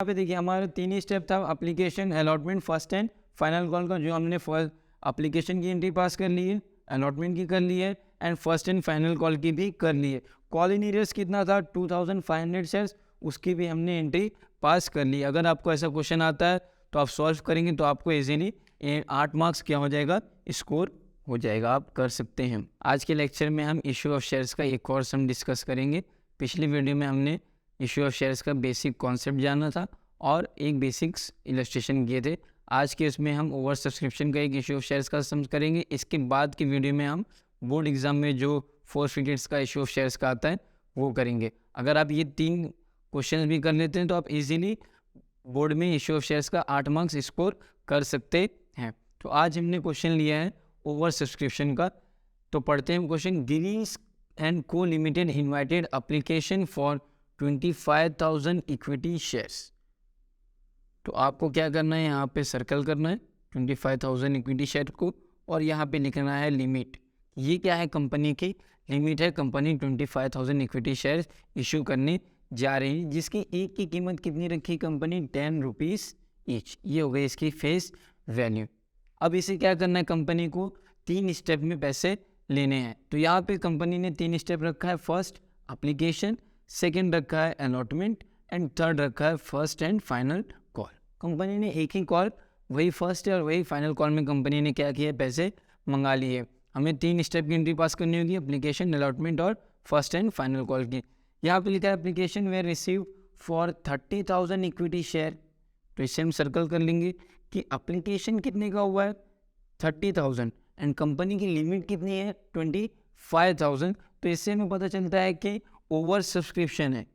यहाँ पे देखिए हमारा तीन ही स्टेप था, application, allotment, first and final call का। जो हमने फर्स्ट एप्लीकेशन की एंट्री पास कर ली है, अलॉटमेंट की कर ली है and first and final call की भी कर ली है। कॉल इन एरियर्स कितना था 2500 शेयर्स, उसकी भी हमने एंट्री पास कर ली। अगर आपको ऐसा क्वेश्चन आता है तो आप सॉल्व करेंगे तो आपको इजीली 8 मार्क्स क्या हो जाएगा, स्कोर हो जाएगा, आप कर सकते हैं। आज के लेक्चर में हम इशू ऑफ शेयर्स का एक और सम डिस्कस करेंगे। पिछली वीडियो में हमने इशू ऑफ शेयर्स का बेसिक कॉन्सेप्ट जाना था और एक बेसिक्स इलस्ट्रेशन किए थे। आज के इसमें हम ओवर सब्सक्रिप्शन का एक इशू ऑफ शेयर्स का सम करेंगे। इसके बाद की वीडियो में हम बोर्ड एग्जाम में जो 4 फिगर्स का इशू ऑफ शेयर्स का आता है वो करेंगे। अगर आप ये 3 क्वेश्चन भी कर लेते हैं तो आप इजीली बोर्ड में इशू ऑफ शेयर्स का 8 मार्क्स स्कोर कर सकते हैं। तो आज हमने क्वेश्चन लिया है ओवर सब्सक्रिप्शन का। तो पढ़ते हैं क्वेश्चन। गिरीश एंड को limited invited application for 25,000 equity shares. तो आपको क्या करना है, यहाँ पे सर्कल करना है 25,000 इक्विटी शेयर को और यहाँ पे लिखना है लिमिट। ये क्या है, कंपनी की लिमिट है। कंपनी 25,000 इक्विटी शेयर इशू करने जा रही है, जिसकी एक की कीमत कितनी रखी कंपनी, 10 रुपीज़ ईच। ये हो गई इसकी फेस वैल्यू। अब इसे क्या करना है, कंपनी को 3 स्टेप में पैसे लेने हैं। तो यहाँ पे कंपनी ने 3 स्टेप रखा है। फर्स्ट एप्लीकेशन, सेकेंड रखा है अलॉटमेंट एंड थर्ड रखा है first and final call. Company ने एक ही कॉल, वही फर्स्ट और वही फाइनल कॉल में कंपनी ने क्या किया, पैसे मंगा लिए। हमें 3 स्टेप की एंट्री पास करनी होगी, एप्लीकेशन, अलॉटमेंट और फर्स्ट एंड फाइनल कॉल की। यहाँ पे लिखा है application were receive for 30,000 equity share. तो इसे हम सर्कल कर लेंगे कि एप्लीकेशन कितने का हुआ है 30,000 एंड कंपनी की लिमिट कितनी है 25,000। तो इससे हमें पता चलता है कि ओवर सब्सक्रिप्शन है,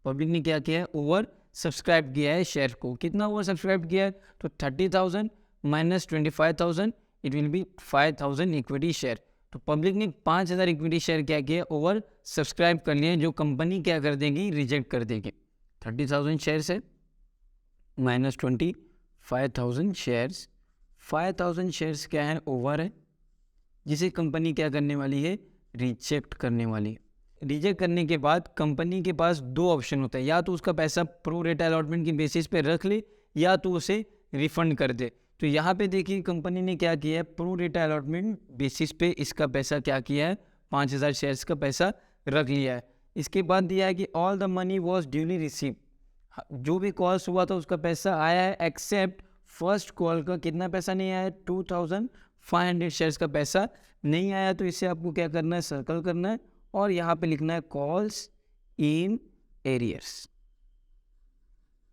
पब्लिक ने क्या किया है, ओवर सब्सक्राइब किया है शेयर को। कितना ओवर सब्सक्राइब किया है, तो 30,000 minus 25,000 it will be 5,000 equity share. तो पब्लिक ने 5,000 इक्विटी शेयर क्या किया, ओवर सब्सक्राइब कर लिए, जो कंपनी क्या कर देगी, रिजेक्ट कर देगी। 30,000 शेयर है माइनस 25,000 शेयर्स, 5,000 शेयर्स क्या है, ओवर है, जिसे कंपनी क्या करने वाली है, रिजेक्ट करने वाली है। रिजेक्ट करने के बाद कंपनी के पास 2 ऑप्शन होता है, या तो उसका पैसा प्रो रेट अलॉटमेंट की बेसिस पे रख ले या तो उसे रिफंड कर दे। तो यहाँ पे देखिए कंपनी ने क्या किया है, प्रो रेट अलॉटमेंट बेसिस पे इसका पैसा क्या किया है, 5,000 शेयर्स का पैसा रख लिया है। इसके बाद दिया है कि all the money was duly receive. जो भी कॉल्स हुआ था उसका पैसा आया है, एक्सेप्ट फर्स्ट कॉल का कितना पैसा नहीं आया है, 2,500 शेयर्स का पैसा नहीं आया। तो इसे आपको क्या करना है, सर्कल करना है और यहाँ पे लिखना है कॉल्स इन एरियर्स।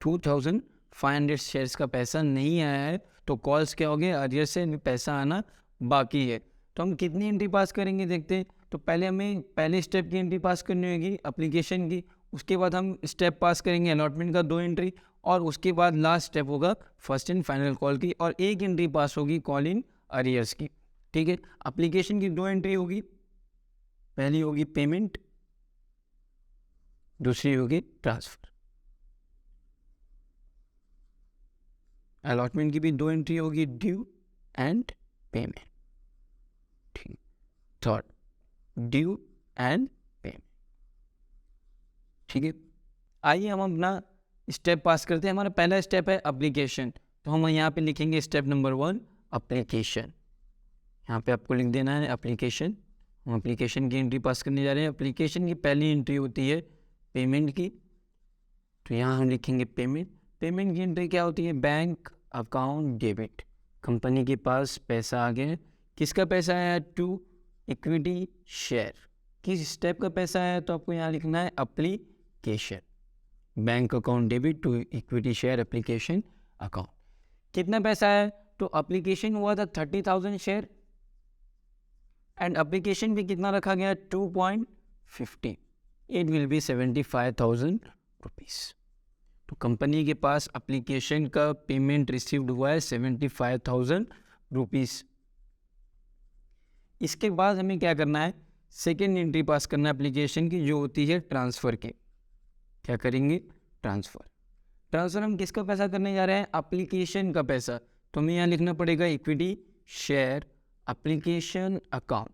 2,500 शेयर्स का पैसा नहीं आया है तो कॉल्स क्या हो गए, एरियर से पैसा आना बाकी है। तो हम कितनी एंट्री पास करेंगे देखते हैं। तो पहले हमें पहले स्टेप की एंट्री पास करनी होगी एप्लीकेशन की, उसके बाद हम स्टेप पास करेंगे अलॉटमेंट का 2 एंट्री और उसके बाद लास्ट स्टेप होगा फर्स्ट एंड फाइनल कॉल की और 1 एंट्री पास होगी कॉल इन एरियर्स की। ठीक है, एप्लीकेशन की 2 एंट्री होगी, पहली होगी पेमेंट, दूसरी होगी ट्रांसफर। अलॉटमेंट की भी 2 एंट्री होगी, ड्यू एंड पेमेंट। ठीक, थर्ड ड्यू एंड पेमेंट। ठीक है, आइए हम अपना स्टेप पास करते हैं। हमारा पहला स्टेप है एप्लीकेशन, तो हम यहाँ पे लिखेंगे स्टेप नंबर 1 एप्लीकेशन। यहाँ पे आपको लिख देना है एप्लीकेशन। हम एप्लीकेशन की एंट्री पास करने जा रहे हैं। एप्लीकेशन की पहली एंट्री होती है पेमेंट की, तो यहाँ हम लिखेंगे पेमेंट। पेमेंट की एंट्री क्या होती है, बैंक अकाउंट डेबिट। कंपनी के पास पैसा आ गया है, किसका पैसा आया, टू इक्विटी शेयर। किस स्टेप का पैसा आया, तो आपको यहाँ लिखना है application, bank account debit to equity share application account. कितना पैसा है, तो एप्लीकेशन हुआ था 30,000 शेयर एंड एप्लीकेशन भी कितना रखा गया, 2.50, इट विल बी 75,000 रुपीज़। तो कंपनी के पास एप्लीकेशन का पेमेंट रिसीव्ड हुआ है 75,000 रुपीज़। इसके बाद हमें क्या करना है, सेकेंड एंट्री पास करना है एप्लीकेशन की, जो होती है ट्रांसफ़र की। क्या करेंगे, ट्रांसफ़र। ट्रांसफ़र हम किसका पैसा करने जा रहे हैं, एप्लीकेशन का पैसा। तो हमें यहाँ लिखना पड़ेगा equity share application account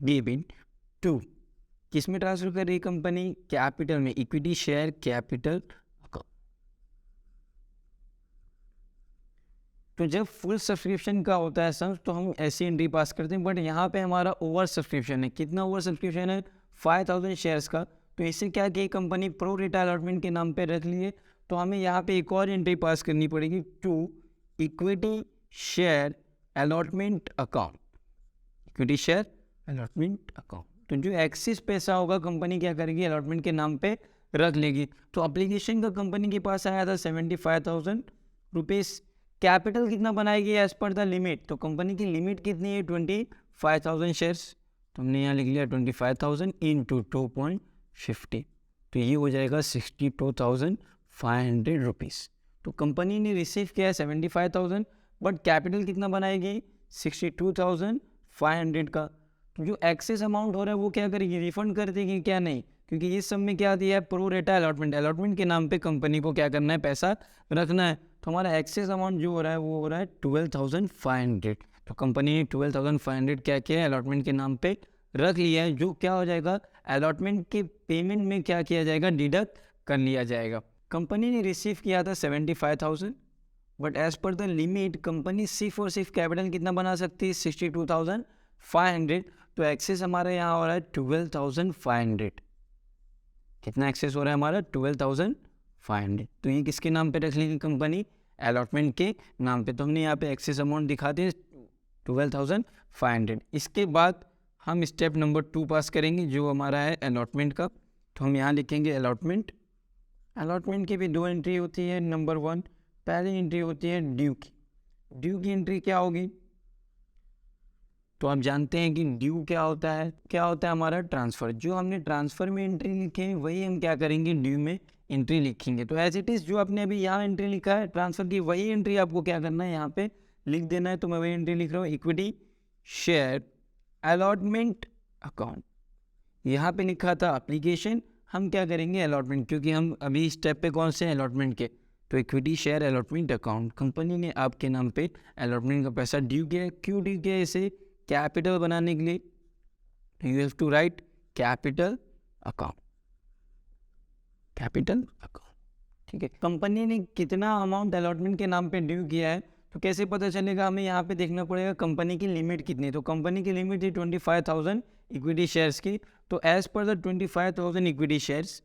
debit to किस में ट्रांसफर कर रही है कंपनी? कैपिटल में, इक्विटी शेयर कैपिटल अकाउंट। तो जब फुल सब्सक्रिप्शन का होता है सम तो हम ऐसी एंट्री पास करते हैं, बट यहाँ पे हमारा ओवर सब्सक्रिप्शन है। कितना ओवर सब्सक्रिप्शन है? 5000 शेयर्स का। तो इससे क्या कि कंपनी प्रो रेटा अलॉटमेंट के नाम पे रख लिए, तो हमें यहाँ पे एक और एंट्री पास करनी पड़ेगी to equity share allotment account, equity share allotment account. तो जो एक्सेस पैसा होगा कंपनी क्या करेगी? अलॉटमेंट के नाम पे रख लेगी। तो एप्लीकेशन का कंपनी के पास आया था 75,000 रुपीज़। कैपिटल कितना बनाएगी एज पर द लिमिट? तो कंपनी की लिमिट कितनी है? 25,000 शेयर्स। तो हमने यहाँ लिख लिया 25,000 इंटू 2.50, तो ये हो जाएगा 62,500 रुपीज़। तो कंपनी ने रिसीव किया है 75,000, बट कैपिटल कितना बनाएगी? 62,500 का। तो जो एक्सेस अमाउंट हो रहा है वो क्या करेगी? रिफंड कर देगी क्या? नहीं, क्योंकि इस सब में क्या दिया है? प्रो रेटा अलॉटमेंट। अलॉटमेंट के नाम पे कंपनी को क्या करना है? पैसा रखना है। तो हमारा एक्सेस अमाउंट जो हो रहा है वो हो रहा है 12,500। तो कंपनी ने 12,500 क्या किया है? अलॉटमेंट के नाम पे रख लिया है, जो क्या हो जाएगा? अलॉटमेंट के पेमेंट में क्या किया जाएगा? डिडक्ट कर लिया जाएगा। कंपनी ने रिसीव किया था 75,000, but as per the limit company सिर्फ और सिर्फ कैपिटल कितना बना सकती है? 62,500। तो एक्सेस हमारा यहाँ हो रहा है 12,500। कितना एक्सेस हो रहा है हमारा? 12,500। तो ये किसके नाम पे रख लेंगे कंपनी? अलॉटमेंट के नाम पे। तो हमने यहाँ पे एक्सेस अमाउंट दिखा दिए 12,500। इसके बाद हम स्टेप नंबर 2 पास करेंगे, जो हमारा है अलॉटमेंट का। तो हम यहाँ लिखेंगे अलॉटमेंट। अलॉटमेंट की भी 2 एंट्री होती है। नंबर 1, पहली एंट्री होती है ड्यू की। ड्यू की एंट्री क्या होगी? तो आप जानते हैं कि ड्यू क्या होता है? क्या होता है हमारा? ट्रांसफ़र। जो हमने ट्रांसफ़र में एंट्री लिखे हैं वही हम क्या करेंगे? ड्यू में एंट्री लिखेंगे। तो एज इट इज़ जो आपने अभी यहाँ एंट्री लिखा है ट्रांसफ़र की, वही एंट्री आपको क्या करना है? यहाँ पे लिख देना है। तो मैं वही एंट्री लिख रहा हूँ, इक्विटी शेयर अलॉटमेंट अकाउंट। यहाँ पे लिखा था एप्लीकेशन, हम क्या करेंगे? अलॉटमेंट, क्योंकि हम अभी स्टेप पे कौन से? अलॉटमेंट के। तो equity share allotment account, company ने आपके नाम पे अलॉटमेंट का पैसा ड्यू किया। क्यों ड्यू किया? इसे कैपिटल बनाने के लिए। You have to write capital account, capital account. ठीक है, कंपनी ने कितना अमाउंट अलॉटमेंट के नाम पे ड्यू किया है, तो कैसे पता चलेगा? हमें यहाँ पे देखना पड़ेगा कंपनी की लिमिट कितनी है। तो कंपनी की लिमिट थी 25,000 इक्विटी शेयर्स की। तो as per the 25,000 equity shares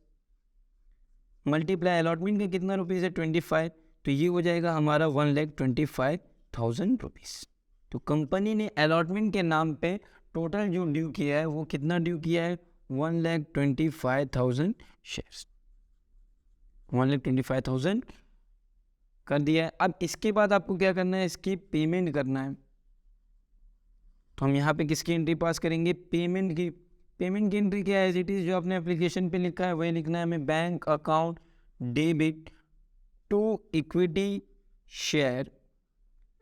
multiply allotment का कितना रुपीज़ है? 25। तो ये हो जाएगा हमारा 1,25,000 रुपीज़। तो कंपनी ने अलॉटमेंट के नाम पे टोटल जो ड्यू किया है वो कितना ड्यू किया है? 1,25,000 शेयर्स, 1,25,000 कर दिया है। अब इसके बाद आपको क्या करना है? इसकी पेमेंट करना है। तो हम यहाँ पे किसकी एंट्री पास करेंगे? पेमेंट की। पेमेंट की एंट्री क्या है? एज इट इज़ जो आपने एप्लीकेशन पे लिखा है वही लिखना है हमें। Bank account debit to equity share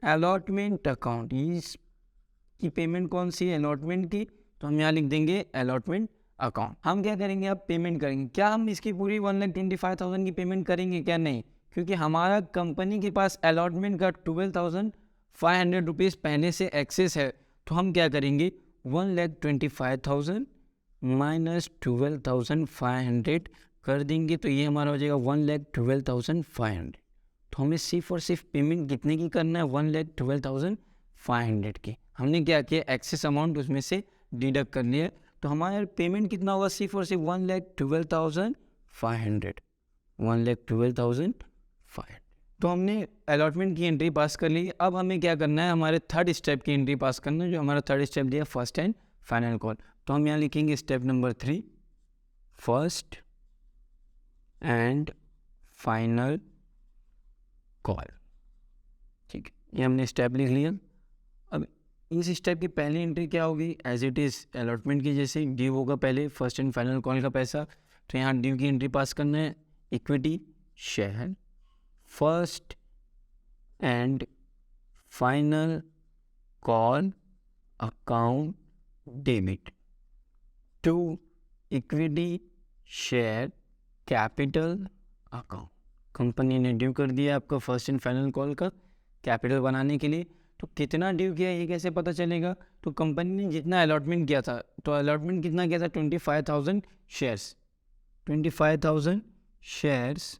allotment account. इसकी पेमेंट कौन सी है? अलॉटमेंट की। तो हम यहाँ लिख देंगे अलॉटमेंट अकाउंट। हम क्या करेंगे? अब पेमेंट करेंगे। क्या हम इसकी पूरी 1,25,000 की पेमेंट करेंगे? क्या नहीं, क्योंकि हमारा कंपनी के पास अलॉटमेंट का 12,500 रुपीज़ पहले से एक्सेस है। तो हम क्या करेंगे? 1,25,000 माइनस 12,500 कर देंगे। तो ये हमारा हो जाएगा 1,12,500। तो हमें सिर्फ और सिर्फ पेमेंट कितने की करना है? 1,12,500 की। हमने क्या किया? एक्सेस अमाउंट उसमें से डिडक्ट कर लिया। तो हमारा पेमेंट कितना होगा? सिर्फ और सिर्फ 1,12,500, 1,12,500। तो हमने अलॉटमेंट की एंट्री पास कर ली। अब हमें क्या करना है? हमारे थर्ड स्टेप की एंट्री पास करना है, जो हमारा थर्ड स्टेप दिया फर्स्ट एंड फाइनल कॉल। तो हम यहाँ लिखेंगे step number 3, first and final call. ठीक है, ये हमने स्टेप लिख लिया। अब इस स्टेप की पहली एंट्री क्या होगी? एज इट इज़ अलॉटमेंट की जैसे ड्यू होगा पहले फर्स्ट एंड फाइनल कॉल का पैसा। तो यहाँ ड्यू की एंट्री पास करना है, equity share first and final call account debit to equity share capital account. Company ने ड्यू कर दिया आपका फर्स्ट एंड फाइनल कॉल का कैपिटल बनाने के लिए। तो कितना ड्यू किया ये कैसे पता चलेगा? तो कंपनी ने जितना अलॉटमेंट किया था, तो अलॉटमेंट कितना किया था? 25,000 shares. 25,000 shares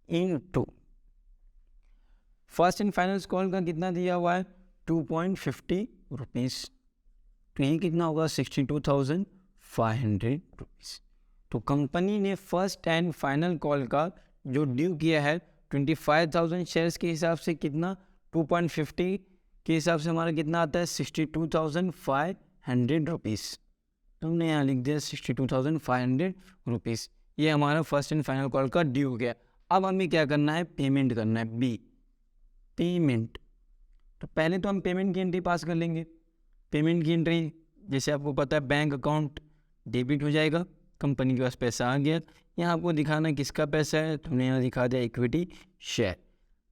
into first and final call का कितना दिया हुआ है? 2.50 रुपीज़। तो ये कितना होगा? 62,500 रुपीज़। तो कंपनी ने फर्स्ट एंड फाइनल कॉल का जो ड्यू किया है 25,000 शेयर्स के हिसाब से कितना? 2.50 के हिसाब से हमारा कितना आता है? 62,500 रुपीज़। तो हमने यहाँ लिख दिया 62,500 रुपीज़। ये हमारा फर्स्ट एंड फाइनल कॉल का ड्यू हो गया। अब हमें क्या करना है? पेमेंट करना है। B, payment. तो पहले तो हम पेमेंट की एंट्री पास कर लेंगे। पेमेंट की एंट्री जैसे आपको पता है, बैंक अकाउंट डेबिट हो जाएगा, कंपनी के पास पैसा आ गया। यहाँ आपको दिखाना किसका पैसा है, तो हमने यहाँ दिखा दिया इक्विटी शेयर।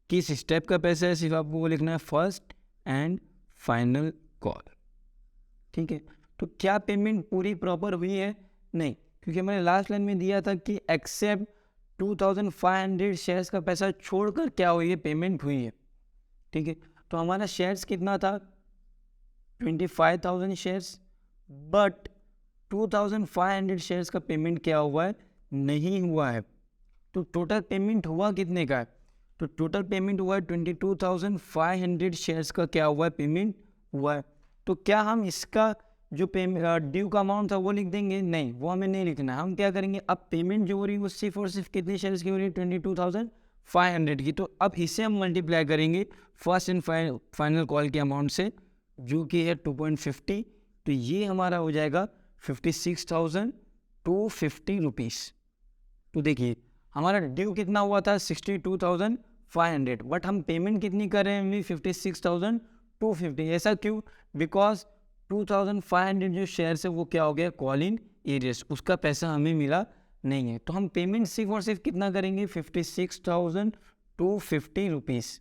किस स्टेप का पैसा है सिर्फ आपको वो लिखना है, फर्स्ट एंड फाइनल कॉल। ठीक है, तो क्या पेमेंट पूरी प्रॉपर हुई है? नहीं, क्योंकि मैंने लास्ट लाइन में दिया था कि एक्सेप्ट 2,500 शेयर्स का पैसा छोड़कर क्या हुई है? पेमेंट हुई है। ठीक है, तो हमारा शेयर्स कितना था? 25,000 शेयर्स, बट 2,500 शेयर्स का पेमेंट क्या हुआ है? नहीं हुआ है। तो टोटल पेमेंट हुआ कितने का है? तो टोटल पेमेंट हुआ है 22,500 शेयर्स का क्या हुआ है? पेमेंट हुआ है। तो क्या हम इसका जो ड्यू का अमाउंट था वो लिख देंगे? नहीं, वो हमें नहीं लिखना है। हम क्या करेंगे, अब पेमेंट जो हो रही है वो सिर्फ और सिर्फ कितने शेयर्स की हो रही है? 22,500 की। तो अब इसे हम मल्टीप्लाई करेंगे फर्स्ट एंड फाइनल कॉल के अमाउंट से, जो कि है 2.50। तो ये हमारा हो जाएगा 56,250 रुपीज़। तो देखिए हमारा ड्यू कितना हुआ था? 62,500, बट हम पेमेंट कितनी कर रहे हैं? हमने 56,250। ऐसा क्यों? बिकॉज 2,500 जो शेयर्स है वो क्या हो गया? कॉल इन एरियर्स, उसका पैसा हमें मिला नहीं है। तो हम पेमेंट सिर्फ और सिर्फ कितना करेंगे? 56,250 रुपीज़।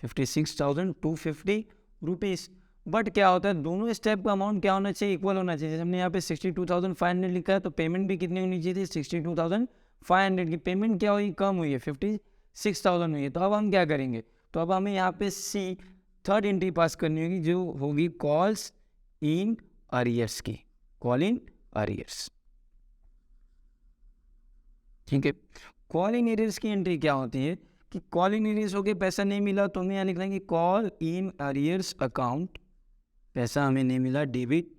56,250 रुपीज़। बट क्या होता है, दोनों स्टेप का अमाउंट क्या होना चाहिए? इक्वल होना चाहिए। जैसे हमने यहाँ पे 62,500 लिखा है, तो पेमेंट भी कितनी होनी चाहिए थी? 62,500 की। पेमेंट क्या हुई? कम हुई है, 56,000 हुई है। तो अब हम क्या करेंगे? तो अब हमें यहाँ पे सी थर्ड एंट्री पास करनी होगी, जो होगी कॉल्स इन अरियर्स की। Call in arrears. ठीक है, कॉल इन एरियर्स की एंट्री क्या होती है कि कॉल इन एरियर्स हो गए, पैसा नहीं मिला, तो हमें यहाँ लिखना है कि कॉल इन अरियर्स अकाउंट, पैसा हमें नहीं मिला, डेबिट।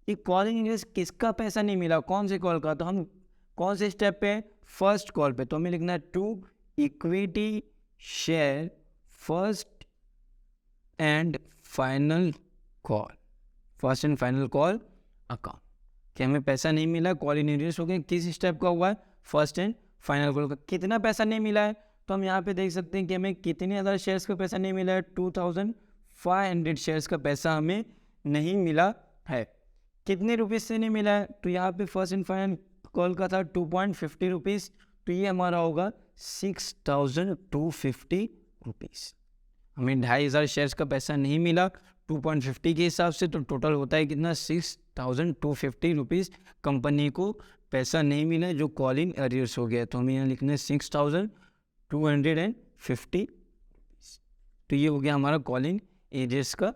ये कॉल इन एरियर्स किसका पैसा नहीं मिला? कौन से कॉल का? तो हम कौन से स्टेप पे? फर्स्ट कॉल पे। तो हमें लिखना है to equity share first and final call, first and final call account. कि हमें पैसा नहीं मिला, कॉल इन एरियर्स हो गए। किस स्टेप का हुआ है? फर्स्ट एंड फाइनल कॉल का। कितना पैसा नहीं मिला है? तो हम यहाँ पे देख सकते हैं कि हमें कितने अदर शेयर्स का पैसा नहीं मिला है? 2,500 शेयर्स का पैसा हमें नहीं मिला है। कितने रुपीज़ से नहीं मिला है? तो यहाँ पे फर्स्ट एंड फाइनल कॉल का था 2.50 रुपीज़, तो ये हमारा होगा 6,250 रुपीज़। हमें 2,500 शेयर्स का पैसा नहीं मिला 2.50 के हिसाब से, तो टोटल होता है कितना? 6,250 रुपीज़ कंपनी को पैसा नहीं मिला, जो कॉल इन अरियर्स हो गया। तो हमें यहाँ लिखना है 6,250। तो ये हो गया हमारा कॉल इन एरियर्स का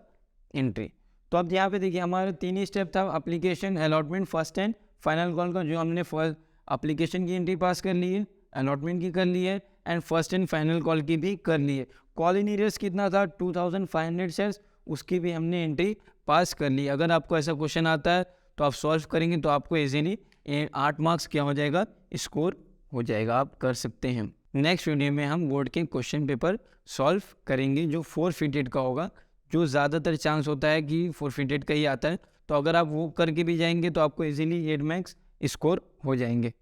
एंट्री। तो अब यहाँ पे देखिए हमारा 3 ही स्टेप था, application, allotment, first and final call का। जो हमने फर्स्ट एप्लीकेशन की एंट्री पास कर ली है, अलॉटमेंट की कर ली है, and first and final call की भी कर ली है। कॉल इन एरियर्स कितना था? 2,500 शेयर्स, उसकी भी हमने एंट्री पास कर ली। अगर आपको ऐसा क्वेश्चन आता है तो आप सॉल्व करेंगे तो आपको इजीली 8 मार्क्स क्या हो जाएगा? स्कोर हो जाएगा, आप कर सकते हैं। नेक्स्ट वीडियो में हम बोर्ड के क्वेश्चन पेपर सॉल्व करेंगे, जो फोरफिटेड का होगा, जो ज़्यादातर चांस होता है कि फोरफिटेड का ही आता है। तो अगर आप वो करके भी जाएंगे तो आपको इजीली 8 मार्क्स स्कोर हो जाएंगे।